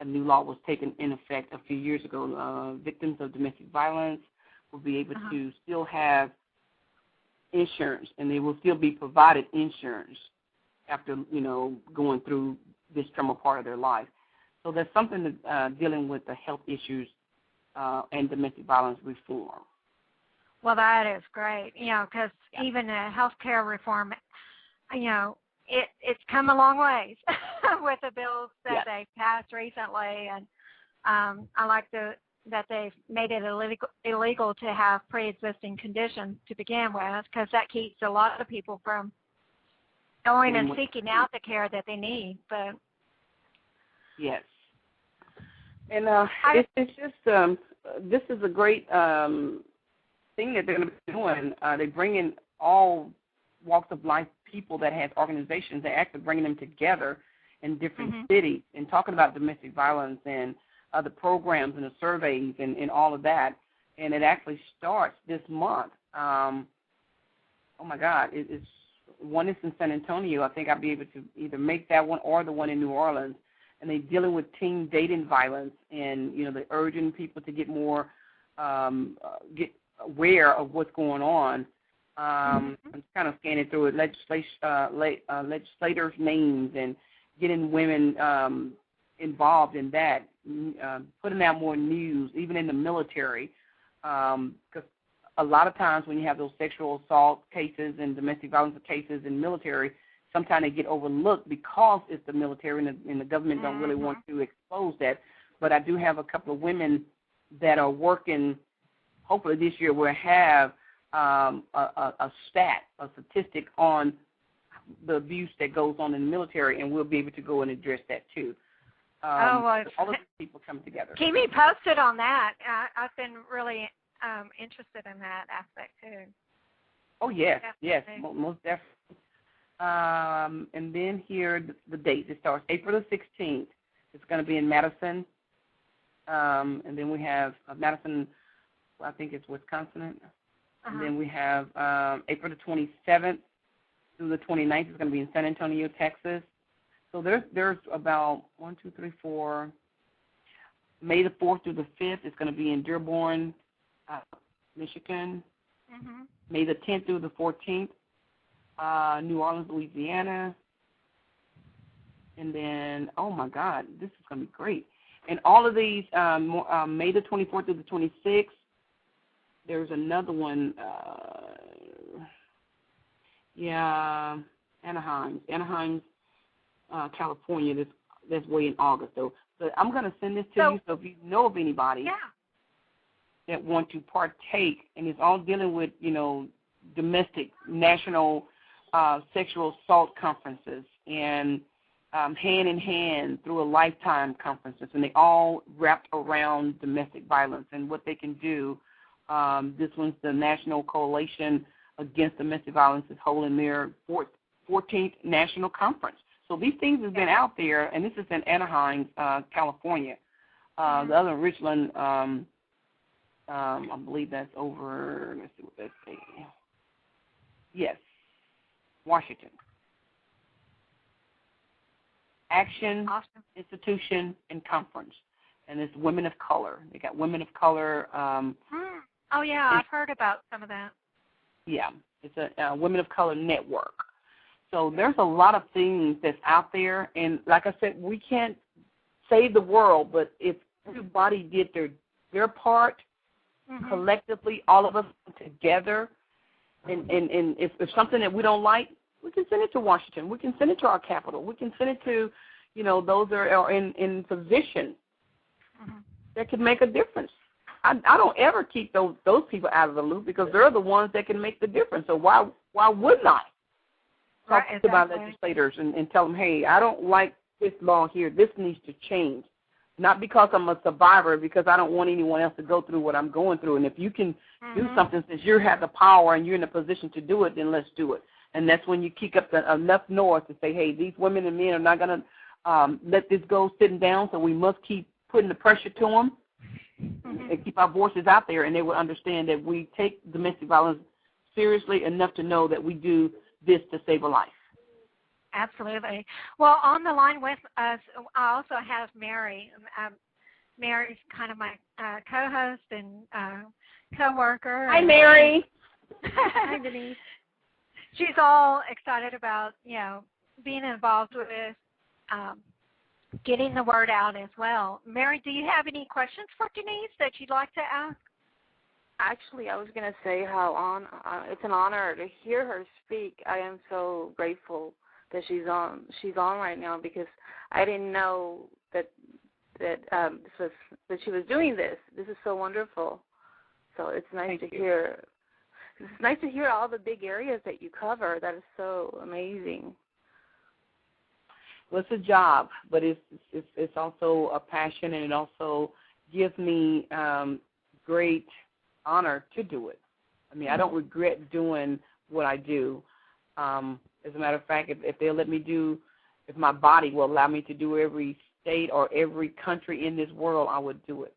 A new law was taken in effect a few years ago. Victims of domestic violence will be able to still have insurance, and they will still be provided insurance after, going through this trauma part of their life. So there's something dealing with the health issues and domestic violence reform.
Well, that is great, because even healthcare reform, it's come a long ways with the bills that they passed recently, and I like that they've made it illegal to have pre-existing conditions to begin with, because that keeps a lot of people from going and seeking out the care that they need. But
yes, and it's just this is a great thing that they're going to be doing. They bring in all walks of life people that have organizations. They're actually bringing them together in different cities and talking about domestic violence and the programs and the surveys and all of that. And it actually starts this month. Oh, my God. It's one is in San Antonio. I think I'll be able to either make that one or the one in New Orleans. And they're dealing with teen dating violence and, they're urging people to get more, get aware of what's going on. I'm kind of scanning through it, legislators' names and getting women involved in that, putting out more news, even in the military, because a lot of times when you have those sexual assault cases and domestic violence cases in military, sometimes they get overlooked because it's the military and the government don't really want to expose that. But I do have a couple of women that are working. Hopefully this year we'll have a statistic on the abuse that goes on in the military, and we'll be able to go and address that too. All of these people come together.
Keep me posted on that. I've been really interested in that aspect too.
Oh, yes, definitely. Most definitely. And then here, the date. It starts April the 16th. It's going to be in Madison. And then we have Madison, I think it's Wisconsin. And then we have April the 27th through the 29th. It's going to be in San Antonio, Texas. So there's about 1, 2, 3, 4. May the 4th through the 5th. It's going to be in Dearborn, Michigan. May the 10th through the 14th. New Orleans, Louisiana. And then, oh, my God, this is going to be great. And all of these, May the 24th through the 26th. There's another one, Anaheim, California. That's way in August, though. So I'm going to send this to you, so if you know of anybody that want to partake, and it's all dealing with, domestic, national sexual assault conferences, and hand in hand through a lifetime conferences, and they all wrapped around domestic violence and what they can do. This one's the National Coalition Against Domestic Violence is holding their 14th National Conference. So these things have been out there, and this is in Anaheim, California. The other in Richland, I believe that's over, let's see what that's saying. Yes, Washington. Action, Institution, and Conference. And it's women of color. They got women of color.
Oh, yeah, I've heard about some of that.
Yeah, it's a women of color network. So there's a lot of things that's out there. And like I said, we can't save the world, but if everybody did their part, collectively, all of us together, and if something that we don't like, we can send it to Washington. We can send it to our capital. We can send it to, those that are in position that can make a difference. I don't ever keep those people out of the loop because they're the ones that can make the difference. So why wouldn't I talk to my legislators and tell them, hey, I don't like this law here. This needs to change. Not because I'm a survivor, because I don't want anyone else to go through what I'm going through. And if you can do something since you have the power and you're in a position to do it, then let's do it. And that's when you kick up enough noise to say, hey, these women and men are not going to let this go sitting down, so we must keep putting the pressure to them and keep our voices out there, and they will understand that we take domestic violence seriously enough to know that we do this to save a life.
Absolutely. Well, on the line with us, I also have Mary. Mary's kind of my co-host and co-worker.
Hi, Mary.
Hi, Denise. She's all excited about, being involved with getting the word out as well. Mary, do you have any questions for Denise that you'd like to ask?
Actually, I was going to say how it's an honor to hear her speak. I am so grateful that she's on right now, because I didn't know that she was doing this. This is so wonderful. So it's nice to hear. It's nice to hear all the big areas that you cover. That is so amazing.
Well, it's a job, but it's also a passion, and it also gives me great honor to do it. I mean, I don't regret doing what I do. As a matter of fact, if they'll let me do, if my body will allow me to do every state or every country in this world, I would do it.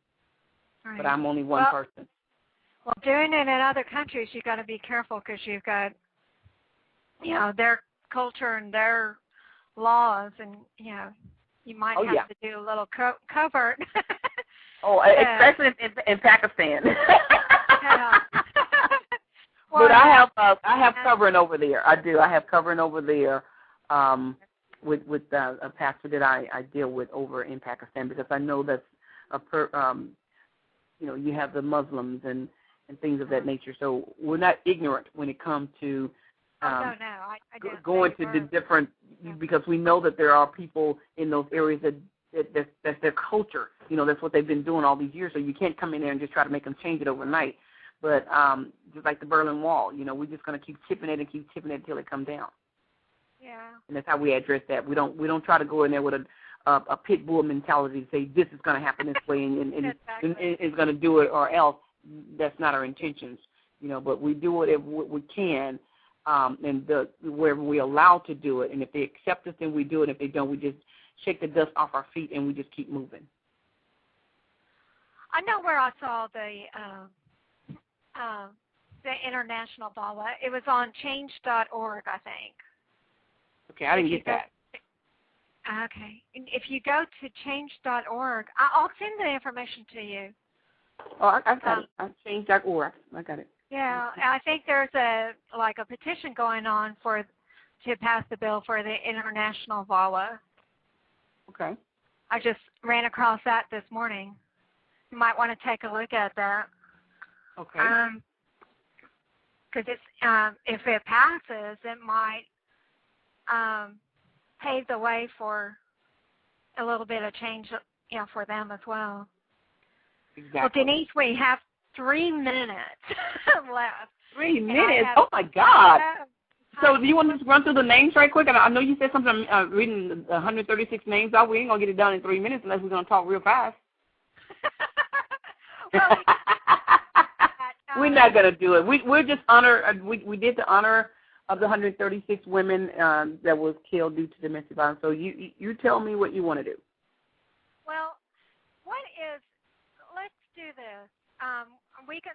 Right. But I'm only one person.
Well, doing it in other countries, you've got to be careful, because you've got, their culture and their laws, and, you might have to do a little covert.
Especially in Pakistan.
Yeah.
But I have covering over there. I do. I have covering over there with a pastor that I deal with over in Pakistan, because I know that's you have the Muslims and things of that nature. So we're not ignorant when it comes to
I
going to the different, because we know that there are people in those areas that's their culture. That's what they've been doing all these years. So you can't come in there and just try to make them change it overnight. But just like the Berlin Wall, we're just going to keep chipping it until it comes down.
Yeah.
And that's how we address that. We don't try to go in there with a pit bull mentality to say this is going to happen this way and it's going to do it or else. That's not our intentions, But we do whatever we can, and wherever we're allowed to do it. And if they accept us, then we do it. If they don't, we just shake the dust off our feet and we just keep moving.
I know where I saw the international VAWA. It was on change.org, I think.
Okay, I didn't get that.
Okay. If you go to change.org, I'll send the information to you.
Oh, I've got it. Change.org. I got it.
Yeah, I think there's a petition going on to pass the bill for the international VAWA.
Okay.
I just ran across that this morning. You might want to take a look at that.
Okay.
Because if it passes, it might pave the way for a little bit of change, for them as well.
Exactly.
Well, Denise, we have 3 minutes left.
3 minutes? Oh my God! So do you want to just run through the names right quick? I know you said something. I'm reading the 136 names out. We ain't gonna get it done in 3 minutes unless we're gonna talk real fast.
Well,
we're not gonna do it. We're just we did the honor of the 136 women that was killed due to domestic violence. So you tell me what you want to do.
Well, let's do this. We can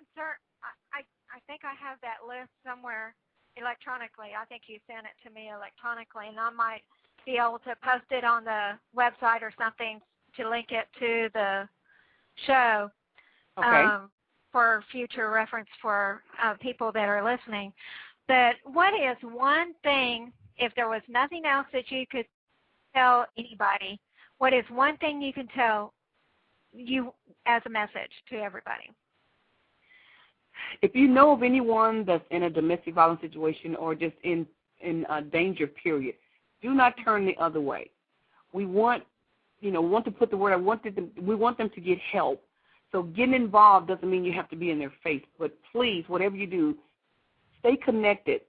I think I have that list somewhere electronically. I think you sent it to me electronically, and I might be able to post it on the website or something to link it to the show.
Okay.
For future reference for people that are listening. But what is one thing, if there was nothing else that you could tell anybody, what is one thing you can tell you as a message to everybody?
If you know of anyone that's in a domestic violence situation or just in a danger period, do not turn the other way. We want to put the word, we want them to get help. So getting involved doesn't mean you have to be in their face, but please, whatever you do, stay connected,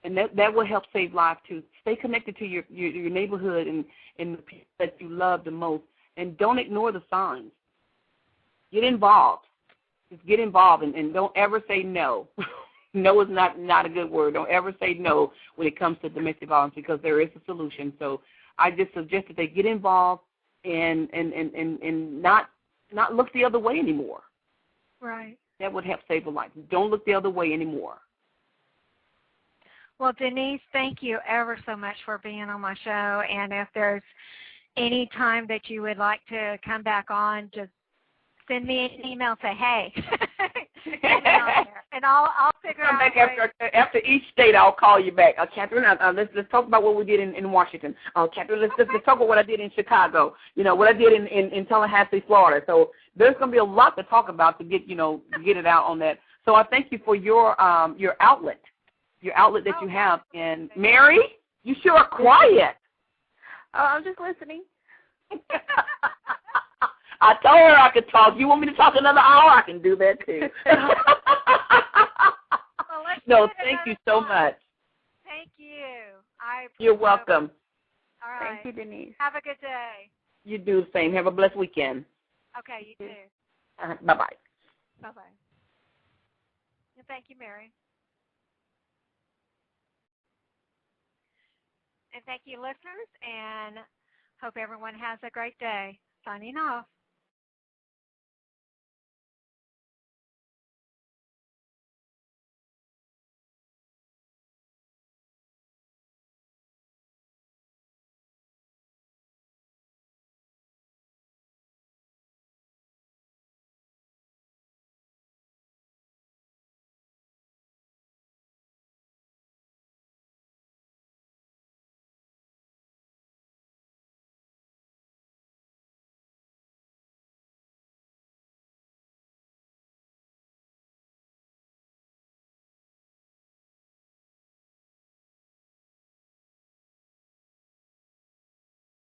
and that will help save lives too. Stay connected to your neighborhood and the people that you love the most, and don't ignore the signs. Get involved. Just get involved, and don't ever say no. No is not a good word. Don't ever say no when it comes to domestic violence, because there is a solution. So I just suggest that they get involved and not look the other way anymore.
Right.
That would help save a life. Don't look the other way anymore.
Well, Denise, thank you ever so much for being on my show. And if there's any time that you would like to come back on, just send me an email, say, hey, get me on there. And I'll figure
Come
out
back
a way.
after each state. I'll call you back. Catherine, let's talk about what we did in Washington. Catherine, let's talk about what I did in Chicago. What I did in Tallahassee, Florida. So there's going to be a lot to talk about to get it out on that. So I thank you for your outlet that you have. And Mary, you sure are quiet.
Oh, I'm just listening.
I told her I could talk. You want me to talk another hour? I can do that too. No, thank you so much.
Thank you.
You're welcome.
All right.
Thank you, Denise.
Have a good day.
You do the same. Have a blessed weekend.
Okay, you too.
Bye-bye.
Bye-bye. And thank you, Mary. And thank you, listeners, and hope everyone has a great day. Signing off.